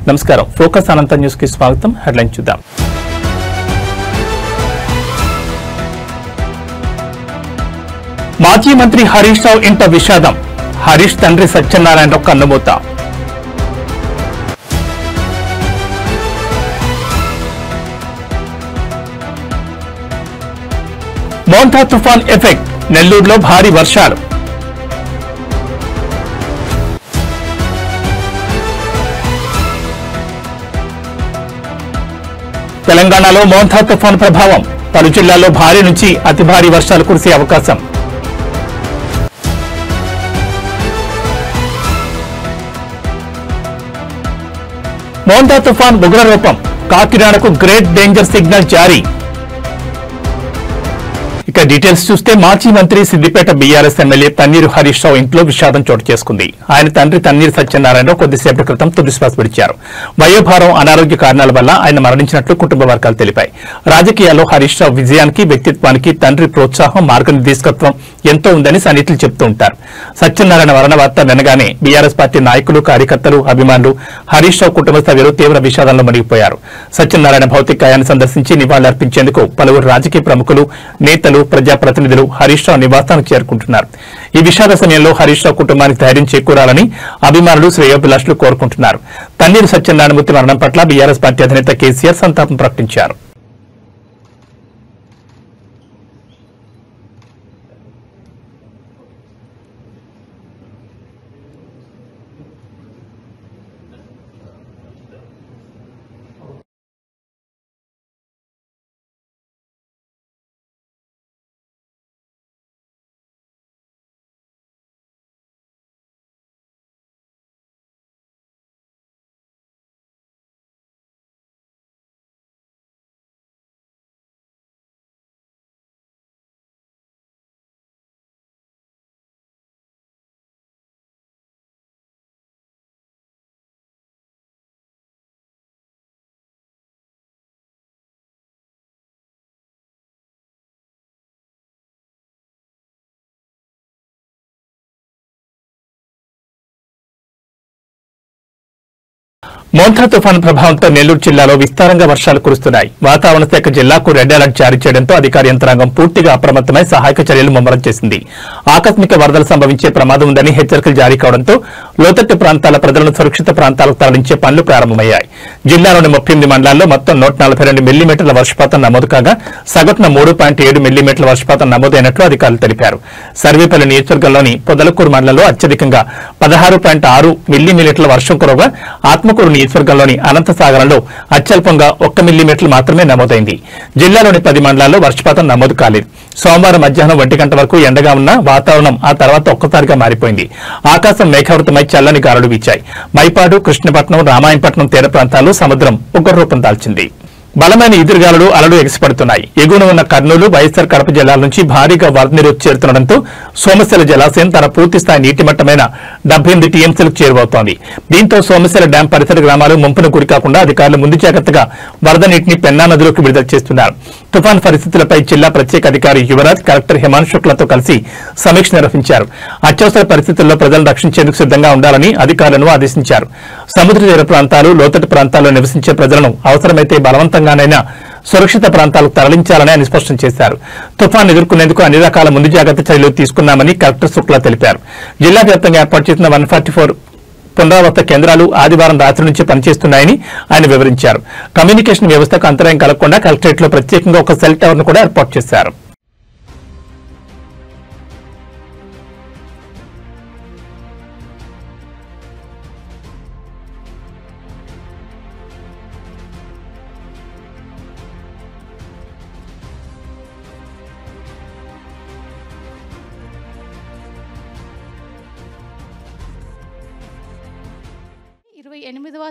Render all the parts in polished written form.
నమస్కారం ఫోకస్ అనంత న్యూస్ కి స్వాగతం. హెడ్లైన్ చూద్దాం. మాజీ మంత్రి హరీష్ రావు ఇంట విషాదం. హరీష్ తండ్రి సత్యనారాయణరావు కన్నుమూత. మోంతా తుఫాన్ ఎఫెక్ట్. నెల్లూరులో భారీ వర్షాలు. తెలంగాణలో మోంతా తుఫాన్ ప్రభావం. పలు జిల్లాల్లో భారీ నుంచి అతి భారీ వర్షాలు కురిసే అవకాశం. మోంతా తుఫాన్ ఉగ్రరూపం. కాకినాడకు గ్రేట్ డేంజర్ సిగ్నల్ జారీ. ఇక డీటెయిల్స్ చూస్తే మాజీ మంత్రి సిద్దిపేట బీఆర్ఎస్ ఎమ్మెల్యే తన్నీరు హరీష్ రావు ఇంట్లో విషాదం చోటు చేసుకుంది. ఆయన తండ్రి తన్నీరు సత్యనారాయణరావు కొద్దిసేపటి క్రితం తుదిశ్వాస విడిచారు. వయోభారం, అనారోగ్య కారణాల వల్ల ఆయన మరణించినట్లు కుటుంబ వర్గాలు తెలిపాయి. రాజకీయాల్లో హరీష్ రావు విజయానికి, వ్యక్తిత్వానికి తండ్రి ప్రోత్సాహం, మార్గనిర్దేశకత్వం ఎంతో ఉందని సన్నిహితులు చెబుతూ ఉంటారు. సత్యనారాయణ మరణ వార్త వినగానే బీఆర్ఎస్ పార్టీ నాయకులు, కార్యకర్తలు, అభిమానులు హరీష్ రావు కుటుంబ సభ్యులు తీవ్ర విషాదంలో మునిగిపోయారు. సత్యనారాయణ భౌతికాయాన్ని సందర్శించి నివాళులర్పించేందుకు పలువురు రాజకీయ ప్రముఖులు, నేతలు, ప్రజాప్రతినిధులు హరీష్ రావు నివాసానికి చేరుకుంటున్నారు. ఈ విషాద సమయంలో హరీష్ రావు కుటుంబానికి ధైర్యం చేకూరాలని అభిమానులు, శ్రేయోభిలాషులు కోరుకుంటున్నారు. తన్నీరు సత్యనారాయణమూర్తి మరణం పట్ల బీఆర్ఎస్ పార్టీ అధినేత కేసీఆర్ సంతాపం ప్రకటించారు. మోంతా తుఫాను ప్రభావంతో నెల్లూరు జిల్లాలో విస్తారంగా వర్షాలు కురుస్తున్నాయి. వాతావరణ శాఖ జిల్లాకు రెడ్ అలర్ట్ జారీ చేయడంతో అధికార యంత్రాంగం పూర్తిగా అప్రమత్తమై సహాయక చర్యలు ముమ్మరం చేసింది. ఆకస్మిక వరదలు సంభవించే ప్రమాదం ఉందని హెచ్చరికలు జారీ కావడంతో లోతట్టు ప్రాంతాల ప్రజలను సురక్షిత ప్రాంతాలకు తరలించే పనులు ప్రారంభమయ్యాయి. జిల్లాలోని 38 మండలాల్లో మొత్తం 142 మిల్లీమీటర్ల వర్షపాతం నమోదు కాగా సగటున 3.7 మిల్లీమీటర్ల వర్షపాతం నమోదైనట్లు అధికారులు తెలిపారు. సర్వేపల్లి నియోజకవర్గంలోని పొదలకూరు మండలంలో అత్యధికంగా 16.6 మిల్లీమీటర్ల వర్షం కురవగా ఆత్మకూరు నియోజకవర్గంలోని అనంతసాగరంలో అత్యల్పంగా 1 మిల్లీమీటర్లు మాత్రమే నమోదైంది. జిల్లాలోని 10 మండలాల్లో వర్షపాతం నమోదు కాలేదు. సోమవారం మధ్యాహ్నం 1 గంట వరకు ఎండగా ఉన్న వాతావరణం ఆ తర్వాత ఒక్కసారిగా మారిపోయింది. ఆకాశం మేఘావృతమై చల్లని గాలులు వీచాయి. మైపాడు, కృష్ణపట్నం, రామాయణపట్నం తీర ప్రాంతాల్లో సముద్రం ఉగ్రరూపం దాల్చింది. బలమైన ఎదురుగాలులు, అలలు ఎగిసిపడుతున్నాయి. ఎగువన ఉన్న కర్నూలు, వైఎస్సార్ కడప జిల్లాల నుంచి భారీగా వరద నీరు చేరుతుండటంతో సోమశిల జలాశయం తన పూర్తిస్థాయి నీటి మట్టమైన 78 టీఎంసీలకు చేరువవుతోంది. దీంతో సోమశిల డ్యాం పరిసర గ్రామాలు ముంపును గురికాకుండా అధికారులు ముందు జాగ్రత్తగా వరద నీటిని పెన్నా నదిలోకి విడుదల చేస్తున్నారు. తుఫాన్ పరిస్థితులపై జిల్లా ప్రత్యేక అధికారి యువరాజ్, కలెక్టర్ హిమాంశు శుక్లతో కలిసి సమీక్ష నిర్వహించారు. అత్యవసర పరిస్థితుల్లో ప్రజలను రక్షించేందుకు సిద్ధంగా ఉండాలని అధికారులను ఆదేశించారు. సముద్ర తీర ప్రాంతాలు, లోతట్టు ప్రాంతాల్లో నివసించే ప్రజలను అవసరమైతే బలవంతంగానైనా సురక్షిత ప్రాంతాలకు తరలించాలని ఆయన స్పష్టం చేశారు. తుఫాన్ ఎదుర్కొనేందుకు అన్ని రకాల ముందు జాగ్రత్త చర్యలు తీసుకున్నామని కలెక్టర్ శుక్లా తెలిపారు. జిల్లా వ్యాప్తంగా ఏర్పాటు చేసిన 144 పునరావాస కేంద్రాలు ఆదివారం రాత్రి నుంచి పనిచేస్తున్నాయని ఆయన వివరించారు. కమ్యూనికేషన్ వ్యవస్థకు అంతరాయం కలగకుండా కలెక్టరేట్లో ప్రత్యేకంగా ఒక సెల్ టవర్ ను కూడా ఏర్పాటు చేశారు.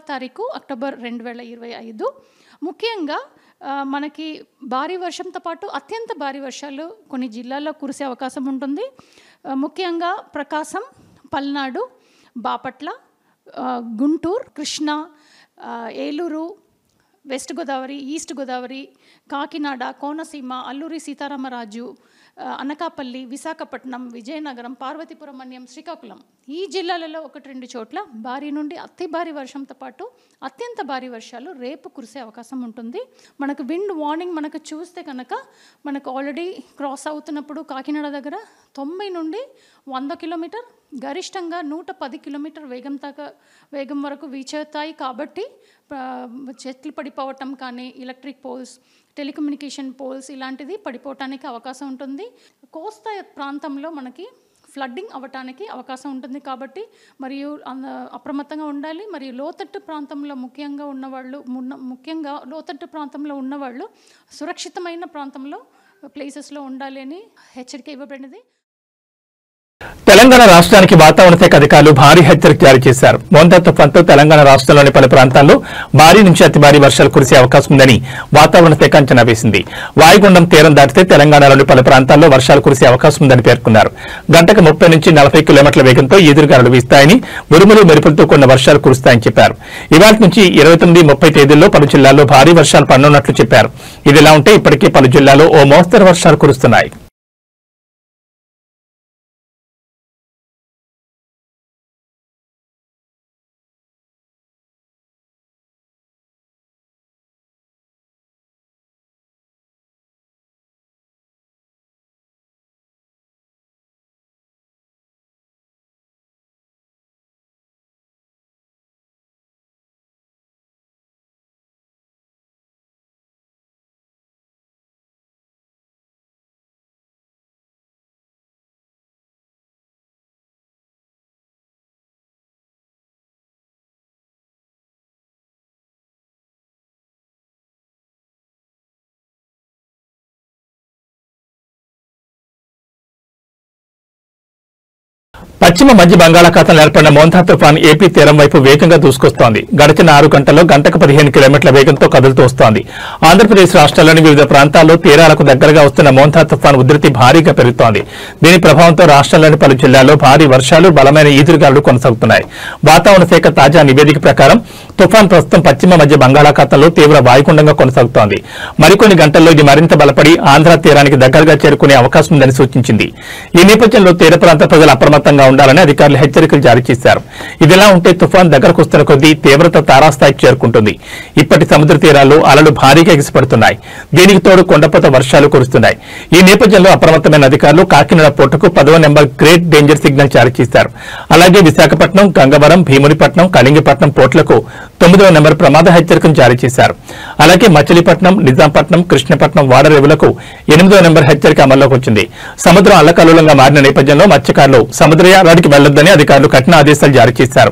తారీఖు అక్టోబర్ 2025 ముఖ్యంగా మనకి భారీ వర్షంతో పాటు అత్యంత భారీ వర్షాలు కొన్ని జిల్లాల్లో కురిసే అవకాశం ఉంటుంది. ముఖ్యంగా ప్రకాశం, పల్నాడు, బాపట్ల, గుంటూరు, కృష్ణా, ఏలూరు, వెస్ట్ గోదావరి, ఈస్ట్ గోదావరి, కాకినాడ, కోనసీమ, అల్లూరి సీతారామరాజు, అనకాపల్లి, విశాఖపట్నం, విజయనగరం, పార్వతీపురం మన్యం, శ్రీకాకుళం ఈ జిల్లాలలో 1-2 చోట్ల భారీ నుండి అతి భారీ వర్షంతో పాటు అత్యంత భారీ వర్షాలు రేపు కురిసే అవకాశం ఉంటుంది. మనకు విండ్ వార్నింగ్ మనకు చూస్తే కనుక మనకు ఆల్రెడీ క్రాస్ అవుతున్నప్పుడు కాకినాడ దగ్గర 90 నుండి 100 కిలోమీటర్, గరిష్టంగా 110 కిలోమీటర్ వేగం వరకు వీచేస్తాయి. కాబట్టి చెట్లు పడిపోవటం కానీ, ఎలక్ట్రిక్ పోల్స్, టెలికమ్యూనికేషన్ పోల్స్ ఇలాంటిది పడిపోవటానికి అవకాశం ఉంటుంది. కోస్తా ప్రాంతంలో మనకి ఫ్లడ్డింగ్ అవ్వటానికి అవకాశం ఉంటుంది. కాబట్టి మరియు అప్రమత్తంగా ఉండాలి. మరియు లోతట్టు ప్రాంతంలో ముఖ్యంగా లోతట్టు ప్రాంతంలో ఉన్నవాళ్ళు సురక్షితమైన ప్రాంతంలో ప్లేసెస్లో ఉండాలి అని హెచ్చరిక ఇవ్వబడినది. తెలంగాణ రాష్ట్రానికి వాతావరణ శాఖ అధికారులు భారీ హెచ్చరిక జారీ చేశారు. మోంతా తుఫాన్తో తెలంగాణ రాష్ట్రంలోని పలు ప్రాంతాల్లో భారీ నుంచి అతి భారీ వర్షాలు కురిసే అవకాశం ఉందని వాతావరణ శాఖ అంచనా వేసింది. వాయుగుండం తీరం దాటితే తెలంగాణలోని పలు ప్రాంతాల్లో వర్షాలు కురిసే అవకాశం ఉందని పేర్కొన్నారు. గంటకు 30 నుంచి 40 కిలోమీటర్ల వేగంతో ఈదురుగాలులు వీస్తాయని, ఉరుములు మెరుపులతో కూడిన వర్షాలు కురుస్తాయని చెప్పారు. ఇవాళ నుంచి 29, 30 తేదీల్లో పలు జిల్లాల్లో భారీ వర్షాలు పడనున్నట్లు చెప్పారు. ఇదిలా ఉంటే ఇప్పటికే పలు జిల్లాల్లో ఓ మోస్తరు వర్షాలు కురుస్తున్నాయి. పశ్చిమ మధ్య బంగాళాఖాతంలో ఏర్పడిన మోంతా తుఫాన్ ఏపీ తీరం వైపు వేగంగా దూసుకొస్తోంది. గడిచిన 6 గంటల్లో గంటకు 15 కిలోమీటర్ల వేగంతో కదులుతూ వస్తోంది. ఆంధ్రప్రదేశ్ రాష్ట్రాల్లోని వివిధ ప్రాంతాల్లో తీరాలకు దగ్గరగా వస్తున్న మోంతా తుఫాన్ ఉధృతి భారీగా పెరుగుతోంది. దీని ప్రభావంతో రాష్ట్రంలోని పలు జిల్లాల్లో భారీ వర్షాలు, బలమైన ఈదురుగాలులు కొనసాగుతున్నాయి. వాతావరణ శాఖ తాజా నివేదిక ప్రకారం తుఫాన్ ప్రస్తుతం పశ్చిమ మధ్య బంగాళాఖాతంలో తీవ్ర వాయుగుండంగా కొనసాగుతోంది. మరికొన్ని గంటల్లో ఇది మరింత బలపడి ఆంధ్ర తీరానికి దగ్గరగా చేరుకునే అవకాశం ఉందని సూచించింది. ఈ నేపథ్యంలో తీర ప్రాంత ప్రజలు అప్రమత్తంగా ఉండాలని అధికారులు హెచ్చరికలు జారీ చేశారు. ఇదిలా ఉంటే తుఫాన్ దగ్గరకు వస్తున్న కొద్దీ తీవ్రత తారాస్థాయికి చేరుకుంటుంది. ఇప్పటి సముద్ర తీరాల్లో అలలు భారీగా ఎగిసిపడుతున్నాయి. దీనికి తోడు కొండపోత వర్షాలు కురుస్తున్నాయి. ఈ నేపథ్యంలో అప్రమత్తమైన అధికారులు కాకినాడ పోర్టుకు 10వ నెంబర్ గ్రేట్ డేంజర్ సిగ్నల్ జారీ చేశారు. అలాగే విశాఖపట్నం, గంగవరం, భీమునిపట్నం, కళింగపట్నం పోర్టులకు 9వ నెంబర్ ప్రమాద హెచ్చరికను జారీ చేశారు. అలాగే మచిలీపట్నం, నిజాంపట్నం, కృష్ణపట్నం వాడరేవులకు 8వ నెంబర్ హెచ్చరిక అమల్లోకి వచ్చింది. సముద్రం అల్లకల్లోలంగా మారిన నేపథ్యంలో మత్స్యకారులు సముద్రయానానికి వెళ్లొద్దని అధికారులు కఠిన ఆదేశాలు జారీ చేశారు.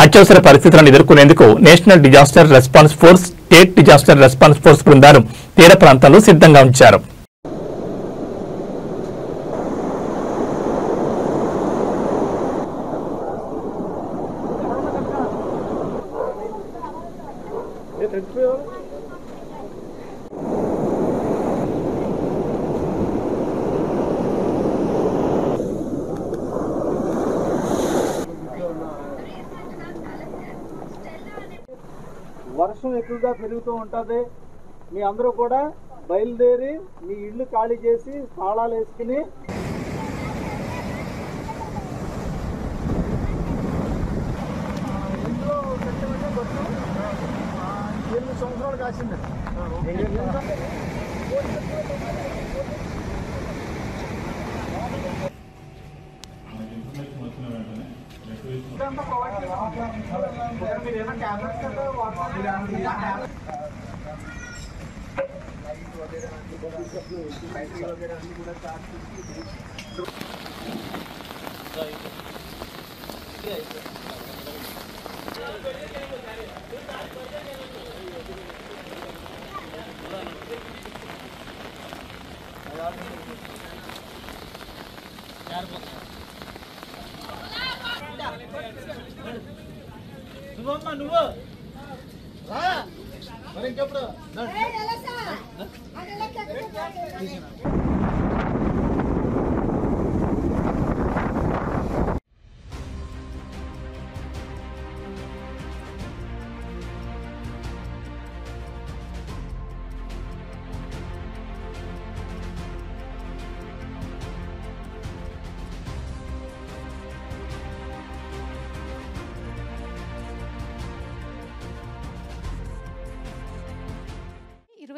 అత్యవసర పరిస్థితులను ఎదుర్కొనేందుకు national disaster response force, state disaster response force బృందాలు తీర ప్రాంతాల్లో సిద్ధంగా ఉంచారు. వర్షం ఎక్కువగా పెరుగుతూ ఉంటుంది. మీ అందరూ కూడా బయలుదేరి మీ ఇల్లు ఖాళీ చేసి తాళాలు వేసుకుని 8 సంవత్సరాలు కాసింది. నువ్వు రా మరి ఇంకెప్పుడు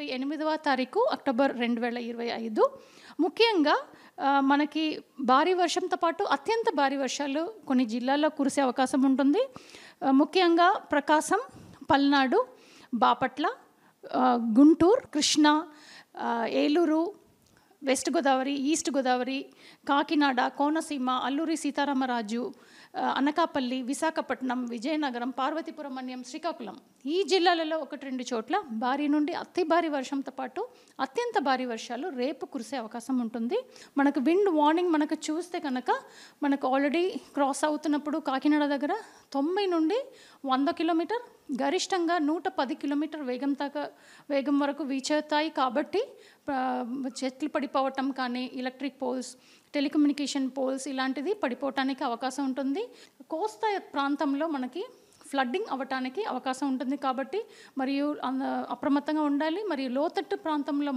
28వ తారీఖు అక్టోబర్ 2025 ముఖ్యంగా మనకి భారీ వర్షంతో పాటు అత్యంత భారీ వర్షాలు కొన్ని జిల్లాల్లో కురిసే అవకాశం ఉంటుంది. ముఖ్యంగా ప్రకాశం, పల్నాడు, బాపట్ల, గుంటూరు, కృష్ణా, ఏలూరు, వెస్ట్ గోదావరి, ఈస్ట్ గోదావరి, కాకినాడ, కోనసీమ, అల్లూరి సీతారామరాజు, అనకాపల్లి, విశాఖపట్నం, విజయనగరం, పార్వతీపురం, మన్యం, శ్రీకాకుళం ఈ జిల్లాలలో 1-2 చోట్ల భారీ నుండి అతి భారీ వర్షంతో పాటు అత్యంత భారీ వర్షాలు రేపు కురిసే అవకాశం ఉంటుంది. మనకు విండ్ వార్నింగ్ మనకు చూస్తే కనుక మనకు ఆల్రెడీ క్రాస్ అవుతున్నప్పుడు కాకినాడ దగ్గర 90 నుండి 100 కిలోమీటర్, గరిష్టంగా 110 కిలోమీటర్ వేగం వరకు వీచేస్తాయి. కాబట్టి చెట్లు పడిపోవటం కానీ, ఎలక్ట్రిక్ పోల్స్, టెలికమ్యూనికేషన్ పోల్స్ ఇలాంటిది పడిపోవటానికి అవకాశం ఉంటుంది. కోస్తా ప్రాంతంలో మనకి ఫ్లడ్డింగ్ అవ్వటానికి అవకాశం ఉంటుంది. కాబట్టి మరియు అప్రమత్తంగా ఉండాలి. మరియు లోతట్టు ప్రాంతంలో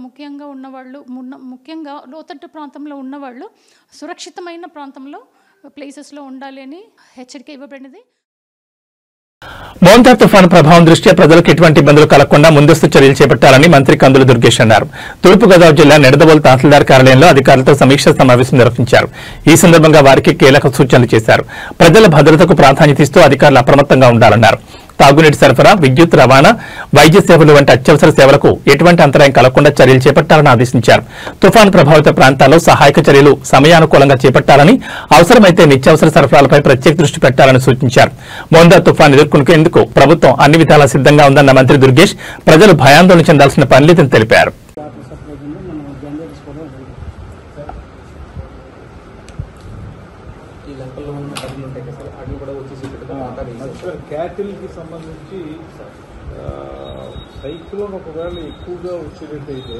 ముఖ్యంగా లోతట్టు ప్రాంతంలో ఉన్నవాళ్ళు సురక్షితమైన ప్రాంతంలో ప్లేసెస్లో ఉండాలి అని హెచ్చరిక ఇవ్వబడినది. మోంతా తుఫాను ప్రభావం దృష్ట్యా ప్రజలకు ఎటువంటి ఇబ్బందులు కలగకుండా ముందస్తు చర్యలు చేపట్టాలని మంత్రి కందుల దుర్గేష్ అన్నారు. తూర్పుగోదావరి జిల్లా నిడదవోలు తహసీల్దార్ కార్యాలయంలో అధికారులతో సమీక్షా సమావేశం నిర్వహించారు. ఈ సందర్భంగా వారికి కీలక సూచనలు చేశారు. ప్రజల భద్రతకు ప్రాధాన్యత ఇస్తూ అధికారులు అప్రమత్తంగా ఉండాలన్నారు. తాగునీటి సరఫరా, విద్యుత్ రవాణా, వైద్య సేవలు వంటి అత్యవసర సేవలకు ఎటువంటి అంతరాయం కలగకుండా చర్యలు చేపట్టాలని ఆదేశించారు. తుఫాను ప్రభావిత ప్రాంతాల్లో సహాయక చర్యలు సమయానుకూలంగా చేపట్టాలని, అవసరమైతే నిత్యావసర సరఫరాలపై ప్రత్యేక దృష్టి పెట్టాలని సూచించారు. మోందా తుఫాను ఎదుర్కొనేందుకు ప్రభుత్వం అన్ని విధాలా సిద్ధంగా ఉందన్న మంత్రి దుర్గేష్ ప్రజలు భయాందోళన చెందాల్సిన పని లేదని తెలిపారు. క్యాటిల్కి సంబంధించి సైక్లోన్ ఒకవేళ ఎక్కువగా వచ్చేటట్టయితే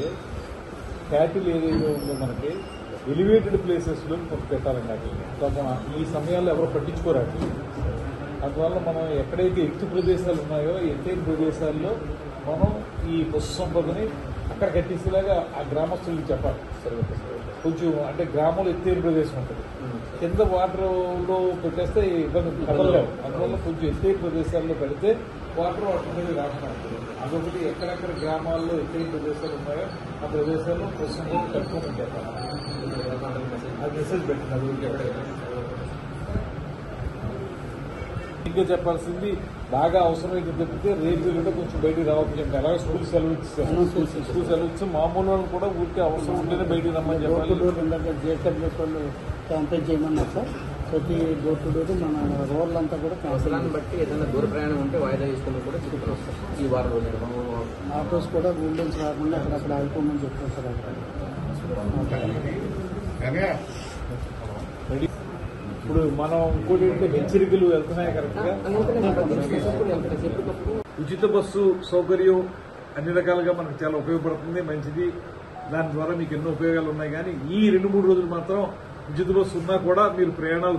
క్యాటిల్ ఏదైతే ఉందో మనకి ఎలివేటెడ్ ప్లేసెస్లో పెట్టాలండి. అట్లా ఈ సమయాల్లో ఎవరు పట్టించుకోరాలి. అందువల్ల మనం ఎక్కడైతే ఎత్తు ప్రదేశాలు ఉన్నాయో ఎత్తైన ప్రదేశాల్లో మనం ఈ పశు సంపదని అక్కడ కట్టించేలాగా ఆ గ్రామస్తులకు చెప్పాలి. కొంచెం అంటే గ్రామంలో ఎత్తైన ప్రదేశం ఉంటుంది, కింద వాటర్లో పెట్టేస్తే ఇబ్బంది కదలలేవు. అందువల్ల కొంచెం ఎత్తైన ప్రదేశాల్లో పెడితే వాటర్ మీద రాకుండా ఉంటుంది. అదొకటి. ఎక్కడెక్కడ గ్రామాల్లో ఎత్తైన ప్రదేశాలు ఉన్నాయో ఆ ప్రదేశాల్లో కోసం కట్టుకోమని చెప్పాలి. అది మెసేజ్ పెట్టింది. అది ఇంకా చెప్పాల్సింది బాగా అవసరమైతే తప్పితే రేపు కూడా కొంచెం బయటికి రావచ్చు. అలాగే స్కూల్ సెలవు ఇచ్చారు. స్కూల్ సెలవు ఇచ్చి మామూలు వాళ్ళు కూడా ఊరికే అవసరం ఉంటేనే బయటికి రమ్మని చెప్పాలి. జేసీబీఎస్ వాళ్ళు క్యాంపెయిన్ చేయమన్నారు సార్. ప్రతి డోర్ టు డోర్ మన రోడ్లంతా కూడా అవసరాన్ని బట్టి ఏదైనా దూర ప్రయాణం ఉంటే వాయిదా తీసుకుని కూడా చిక్కులు వస్తారు. ఈ వారం రోజులు ఆటోస్ కూడా విల్డెన్స్ రాకుండా అక్కడ ఆగిపోమని చెప్తారు సార్. ఇప్పుడు మనం ఇంకోటి ఏంటంటే హెచ్చరికలు వెళ్తున్నాయి కరెక్ట్గా. ఉచిత బస్సు సౌకర్యం అన్ని రకాలుగా మనకు చాలా ఉపయోగపడుతుంది, మంచిది. దాని ద్వారా మీకు ఎన్నో ఉపయోగాలు ఉన్నాయి. కానీ ఈ 2-3 రోజులు మాత్రం ఉచిత బస్సు ఉన్నా కూడా మీరు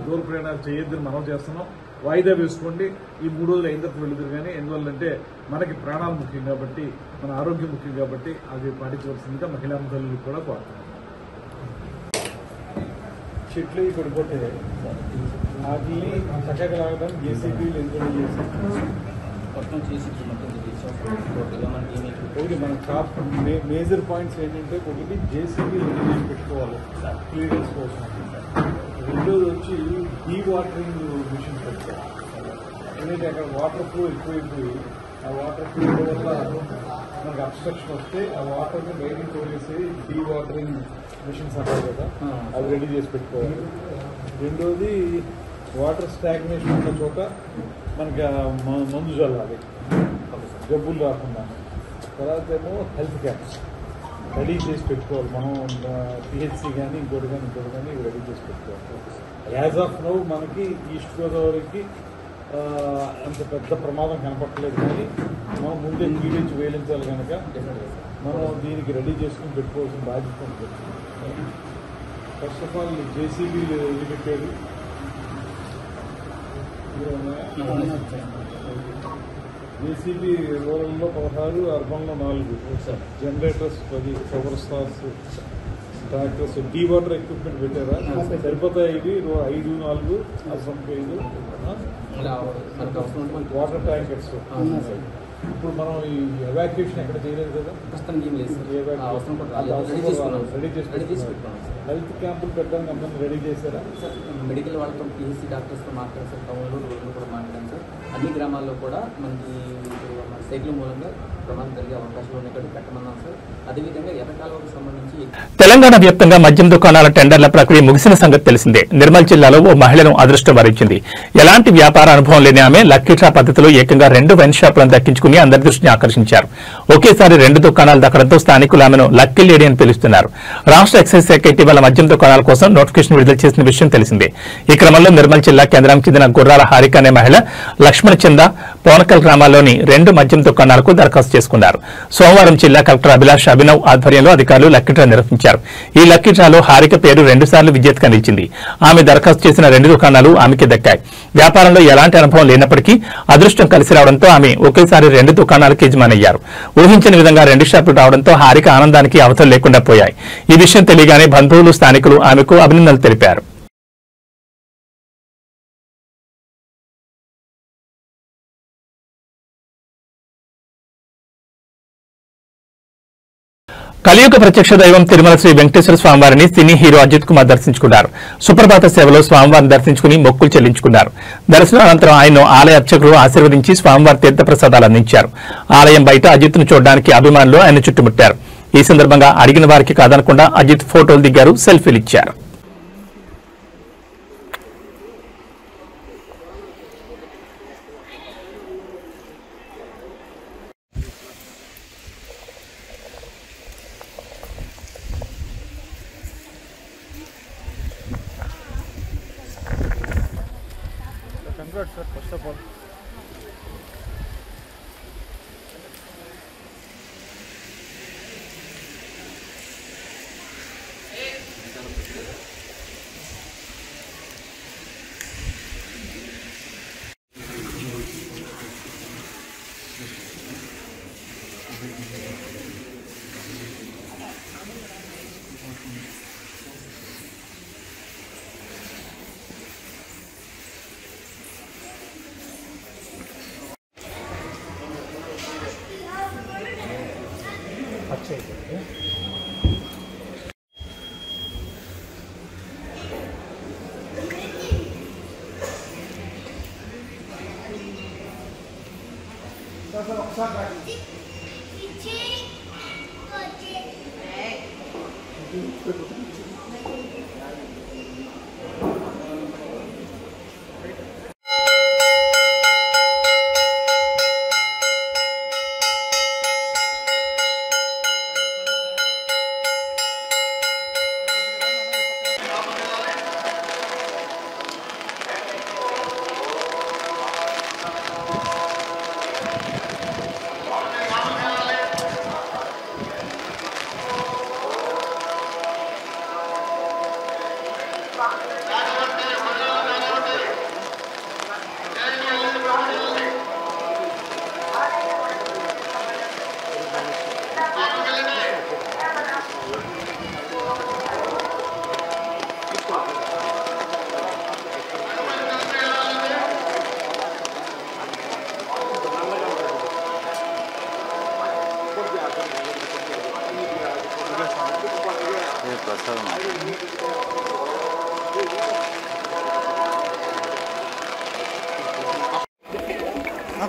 దూర ప్రయాణాలు చేయొద్దని మనం చేస్తున్నాం. వాయిదా వేసుకోండి. ఈ 3 రోజులు అయిన తర్వాత వెళ్తారు. కానీ ఎందువల్లంటే మనకి ప్రాణాలు ముఖ్యం కాబట్టి, మన ఆరోగ్యం ముఖ్యం కాబట్టి అది పాటించవలసిందిగా మహిళా తల్లులకు కూడా కోరుతున్నాం. చెట్లు పడిపోతే వాటిని చక్కగా లాగడానికి జేసీబీలు ఎంజాయ్ చేసి ఒకటి మన టాప్ మేజర్ పాయింట్స్ ఏంటంటే, ఒకటి జేసీబీలు చేసి పెట్టుకోవాలి క్లియరెన్స్ కోసం. రెండోది వచ్చి డీ వాటరింగ్ మిషన్ పెట్టుకోవాలి. ఎందుకంటే అక్కడ వాటర్ ఫ్లో ఎక్కువైపోయి ఆ వాటర్ ఫ్లో వల్ల మనకు అబ్స్ట్రక్షన్ వస్తే ఆ వాటర్ని బయటికి తోలేసి డీ వాటరింగ్ మిషన్స్ అంటారు కదా, అవి రెడీ చేసి పెట్టుకోవాలి. రెండోది వాటర్ స్టాగ్నేషన్ ఉన్న చోట మనకి మందు చల్లాలి జబ్బులు రాకుండా. తర్వాత ఏమో హెల్త్ క్యాంప్స్ రెడీ చేసి పెట్టుకోవాలి. మనం పిహెచ్సి కానీ ఇంకోటి కానీ ఇవి రెడీ చేసి పెట్టుకోవాలి. యాజ్ ఆఫ్ నౌ మనకి ఈస్ట్ గోదావరికి అంత పెద్ద ప్రమాదం కనపట్టలేదు. కానీ మనం ముందే పీడించి వేయించాలి కనుక మనం దీనికి రెడీ చేసుకుని పెట్టుకోవాల్సిన బాధ్యత ఉంటుంది. ఫస్ట్ ఆఫ్ ఆల్ జేసీబీలు ఎన్ని పెట్టారు? జేసీబీ రూరల్లో 16, అర్బన్లో 4, generators 10, power stars, tractors, dewater equipment పెట్టారా? సరిపోతాయి. ఇవి 5, 4 అసంఖ్య 5 వాటర్ ట్యాంకర్స్ ఇప్పుడు మనం ఈ ఎవాక్యుయేషన్ ఎక్కడ చేయలేదు కదా, ప్రస్తుతానికి ఏం లేదు సార్. అవసరం కూడా రాలేదు. రెడీ చేసి పెట్టుకున్నాం సార్. హెల్త్ క్యాంపులు పెట్టడానికి అందరినీ రెడీ చేశారా సార్? మెడికల్ వాళ్ళతో పిహెచ్సి డాక్టర్స్తో మాట్లాడారు సార్. టౌన్లో రోడ్లు కూడా మాట్లాడాం సార్. అన్ని గ్రామాల్లో కూడా మనకి మన సైకిల్ మూలంగా ప్రమాదం జరిగే అవకాశాలు ఉన్నాయి కాబట్టి పెట్టమన్నాం సార్. అదేవిధంగా ఎర్రకాలువకు సంబంధించి తెలంగాణ వ్యాప్తంగా మద్యం దుకాణాల టెండర్ల ప్రక్రియ ముగిసిన సంగతి తెలిసిందే. నిర్మల్ జిల్లాలో ఓ మహిళను అదృష్టం వరించింది. ఎలాంటి వ్యాపార అనుభవం లేని ఆమె లక్కీ డ్రా పద్ధతిలో ఏకంగా 2 వైన్ షాపులను దక్కించుకుని అందరి దృష్టిని ఆకర్షించారు. ఒకేసారి 2 దుకాణాలు దక్కడంతో స్థానికులు ఆమెను లక్కీ లేడీ అని పిలుస్తున్నారు. రాష్ట్ర ఎక్సైజ్ శాఖ ఇటీవల మద్యం దుకాణాల కోసం నోటిఫికేషన్ విడుదల చేసిన విషయం తెలిసిందే. ఈ క్రమంలో నిర్మల్ జిల్లా కేంద్రానికి చెందిన గుర్రాల హారిక అనే మహిళ లక్ష్మణ చంద పోనకల్ గ్రామాల్లోని 2 మద్యం దుకాణాలకు దరఖాస్తు చేసుకున్నారు. సోమవారం జిల్లా కలెక్టర్ అభిలాష్ అభినవ్ ఆధ్వర్యంలో అధికారులు లక్కీ డ్రా నిర్వహించారు. ఈ లక్కీ డ్రాలో హారిక పేరు 2 సార్లు విజేతగా నిలిచింది. ఆమె దరఖాస్తు చేసిన 2 దుకాణాలు ఆమెకి దక్కాయి. వ్యాపారంలో ఎలాంటి అనుభవం లేనప్పటికీ అదృష్టం కలిసి రావడంతో ఆమె ఒకేసారి 2 దుకాణాలకు యజమానయ్యారు. ఊహించని విధంగా 2 షాపులు రావడంతో హారిక ఆనందానికి అవతలు లేకుండా పోయాయి. ఈ విషయం తెలియగానే బంధువులు, స్థానికులు ఆమెకు అభినందనలు తెలిపారు. కలియుగ ప్రత్యక్ష దైవం తిరుమల శ్రీ వెంకటేశ్వర స్వామివారిని సినీ హీరో అజిత్ కుమార్ దర్శించుకున్నారు. సుప్రభాత సేవలో స్వామివారిని దర్శించుకుని మొక్కులు చెల్లించుకున్నారు. దర్శనం అనంతరం ఆయన్ను ఆలయ అర్చకులు ఆశీర్వదించి స్వామివారి తీర్థప్రసాదాలు అందించారు. ఆలయం బయట అజిత్ను చూడడానికి అభిమానులు ఆయన చుట్టుముట్టారు. ఈ సందర్భంగా అడిగిన వారికి కాదనకుండా అజిత్ ఫోటోలు దిగారు, సెల్ఫీలు ఇచ్చారు. Congrats, sir, first of all.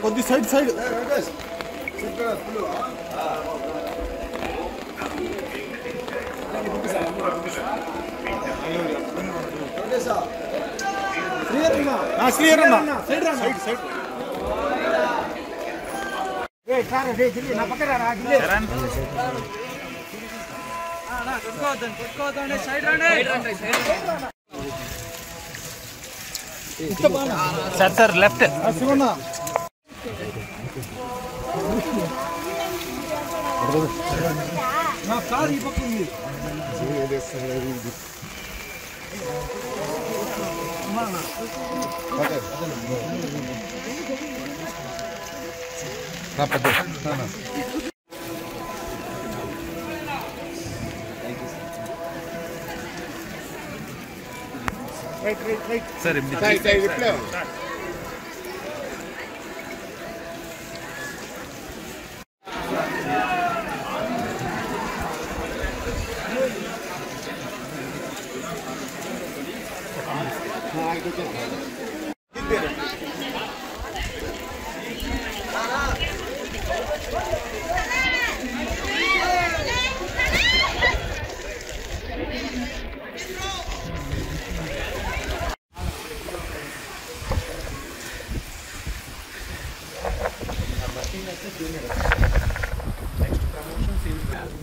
కొద్ది సైడ్ సైడ్ నా పక్కన సార్ లెఫ్ట్ నా కార్ ఈ పక్క ఉంది. సార్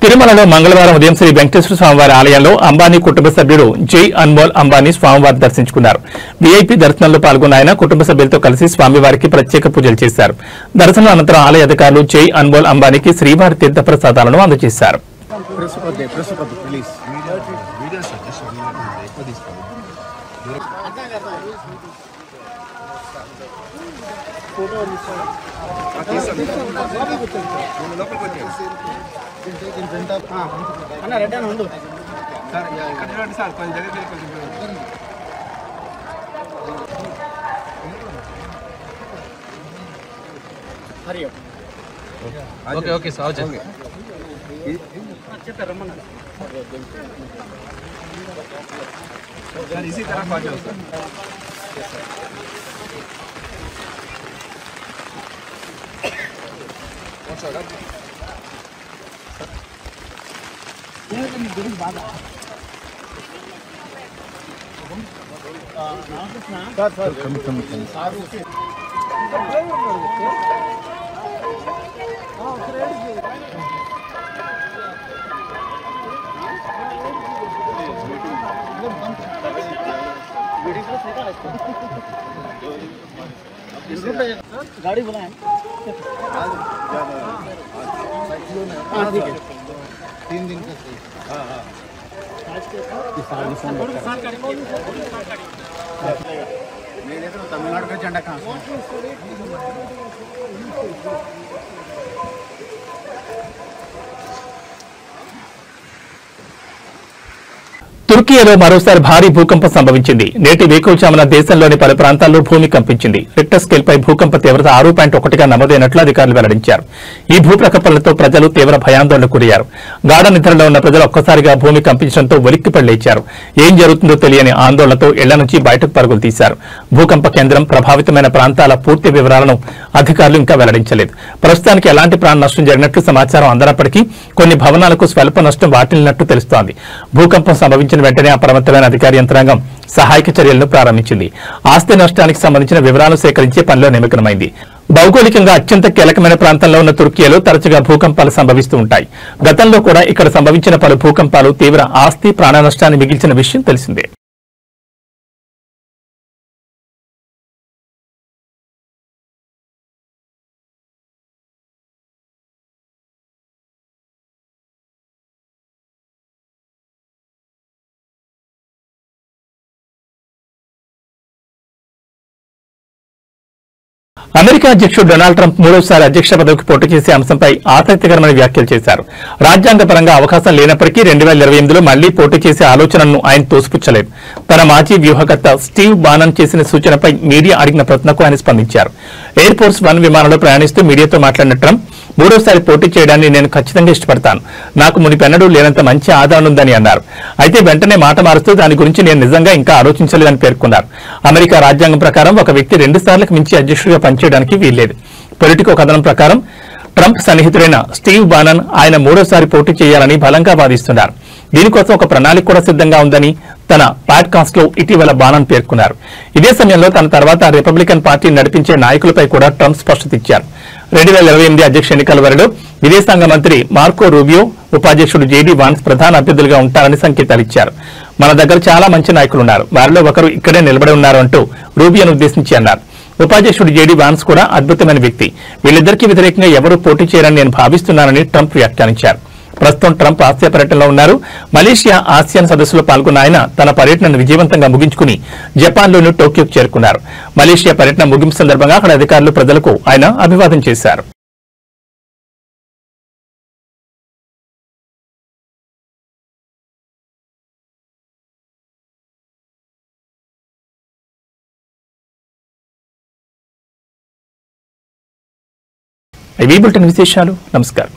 తిరుమలలో మంగళవారం ఉదయం శ్రీ వెంకటేశ్వర స్వామివారి ఆలయంలో అంబానీ కుటుంబ సభ్యుడు జై అన్మోల్ అంబానీ స్వామివారిని దర్శించుకున్నారు. వీఐపీ దర్శనంలో పాల్గొన్న ఆయన కుటుంబ సభ్యులతో కలిసి స్వామివారికి ప్రత్యేక పూజలు చేశారు. దర్శనం అనంతరం ఆలయ అధికారులు జై అన్మోల్ అంబానీకి శ్రీవారి తీర్థ ప్రసాదాలను అందజేశారు. ఓకే సార్ इसी तरह बात है सर गाड़ी बुलाएं। ठीक है 3 दिन का सही। हाँ हाँ मेरे तो तमिलनाडु का झंडा कहाँ తుర్కీలో మరోసారి భారీ భూకంపం సంభవించింది. నేటి వేకువజామున దేశంలోని పలు ప్రాంతాల్లో భూమి కంపించింది. రిక్టర్ స్కేల్పై భూకంప తీవ్రత 6.1గా నమోదైనట్లు అధికారులు వెల్లడించారు. ఈ భూప్రకంపనలతో ప్రజలు తీవ్ర భయాందోళనకు గురయ్యారు. గాఢ నిద్రలో ఉన్న ప్రజలు ఒక్కసారిగా భూమి కంపించడంతో ఉలిక్కిపడి లేచారు. ఏం జరుగుతుందో తెలియని ఆందోళనతో ఇళ్ల నుంచి బయటకు పరుగులు తీశారు. భూకంప కేంద్రం ప్రభావితమైన ప్రాంతాల పూర్తి వివరాలను అధికారులు ఇంకా వెల్లడించలేదు. ప్రస్తుతానికి ఎలాంటి ప్రాణ నష్టం జరిగినట్లు సమాచారం అందనప్పటికీ కొన్ని భవనాలకు స్వల్ప నష్టం వాటిల్లినట్టు తెలుస్తోంది. భూకంపం సంభవించిన వెంటనే అప్రమత్తమైన అధికార యంత్రాంగం సహాయక చర్యలను ప్రారంభించింది. ఆస్తి నష్టానికి సంబంధించిన వివరాలు సేకరించే పనిలో నిమగ్నమైంది. భౌగోళికంగా అత్యంత కీలకమైన ప్రాంతంలో ఉన్న తుర్కీలో తరచుగా భూకంపాలు సంభవిస్తూ ఉంటాయి. గతంలో కూడా ఇక్కడ సంభవించిన పలు భూకంపాలు తీవ్ర ఆస్తి ప్రాణ నష్టాన్ని మిగిల్చిన విషయం తెలిసిందే. అమెరికా అధ్యక్షుడు డొనాల్డ్ ట్రంప్ మూడోసారి అధ్యక్ష పదవికి పోటీ చేసే అంశంపై ఆసక్తికరమైన వ్యాఖ్యలు చేశారు. రాజ్యాంగపరంగా అవకాశం లేనప్పటికీ 2028లో మళ్లీ పోటీ చేసే ఆలోచనను ఆయన తోసిపుచ్చలేదు. తన మాజీ వ్యూహకర్త స్టీవ్ బానన్ చేసిన సూచనపై మీడియా అడిగిన ప్రశ్నకు ఆయన స్పందించారు. ఎయిర్ ఫోర్స్ 1 విమానంలో ప్రయాణిస్తూ మీడియాతో మాట్లాడిన ట్రంప్ మూడోసారి పోటీ చేయడాన్ని నేను ఖచ్చితంగా ఇష్టపడతాను. నాకు మునిపెన్నడూ లేనంత మంచి ఆదరణ ఉందని అన్నారు. అయితే వెంటనే మాట మారుస్తూ దాని గురించి నేను నిజంగా ఇంకా ఆలోచించలేదని పేర్కొన్నారు. అమెరికా రాజ్యాంగం ప్రకారం ఒక వ్యక్తి 2 సార్లకు మించి అధ్యక్షుడిగా పనిచేయడానికి వీల్లేదు. పొలిటికో కథనం ప్రకారం ట్రంప్ సన్నిహితుడైన స్టీవ్ బానన్ ఆయన మూడోసారి పోటీ చేయాలని బలంగా వాదిస్తున్నారు. దీనికోసం ఒక ప్రణాళిక కూడా సిద్ధంగా ఉందని తన పాడ్కాస్ట్ లో ఇటీవల బానన్ పేర్కొన్నారు. ఇదే సమయంలో తన తర్వాత రిపబ్లికన్ పార్టీ నడిపించే నాయకులపై కూడా ట్రంప్ స్పష్టత ఇచ్చారు. 2028 అధ్యక్ష ఎన్నికల వరకు విదేశాంగ మంత్రి మార్కో రూబియో, ఉపాధ్యక్షుడు జేడీ వాన్స్ ప్రధాన అభ్యర్థులుగా ఉంటారని సంకేతాలు ఇచ్చారు. మన దగ్గర చాలా మంచి నాయకులున్నారు, వారిలో ఒకరు ఇక్కడే నిలబడి ఉన్నారు అంటూ రూబియోను ఉద్దేశించి అన్నారు. ఉపాధ్యక్షుడు జేడీ వాన్స్ కూడా అద్భుతమైన వ్యక్తి. వీళ్ళిద్దరికీ వ్యతిరేకంగా ఎవరూ పోటీ చేయరని నేను భావిస్తున్నానని ట్రంప్ వ్యాఖ్యానించారు. ప్రస్తుతం ట్రంప్ ఆసియా పర్యటనలో ఉన్నారు. మలేషియా ఆసియాన్ సదస్సులో పాల్గొన్న ఆయన తన పర్యటనను విజయవంతంగా ముగించుకుని జపాన్లోని టోక్యోకు చేరుకున్నారు. మలేషియా పర్యటన ముగింపు సందర్భంగా అక్కడ అధికారులు ప్రజలకు ఆయన అభివాదం చేశారు. ఈ బులెటిన్ విశేషాలు. నమస్కారం.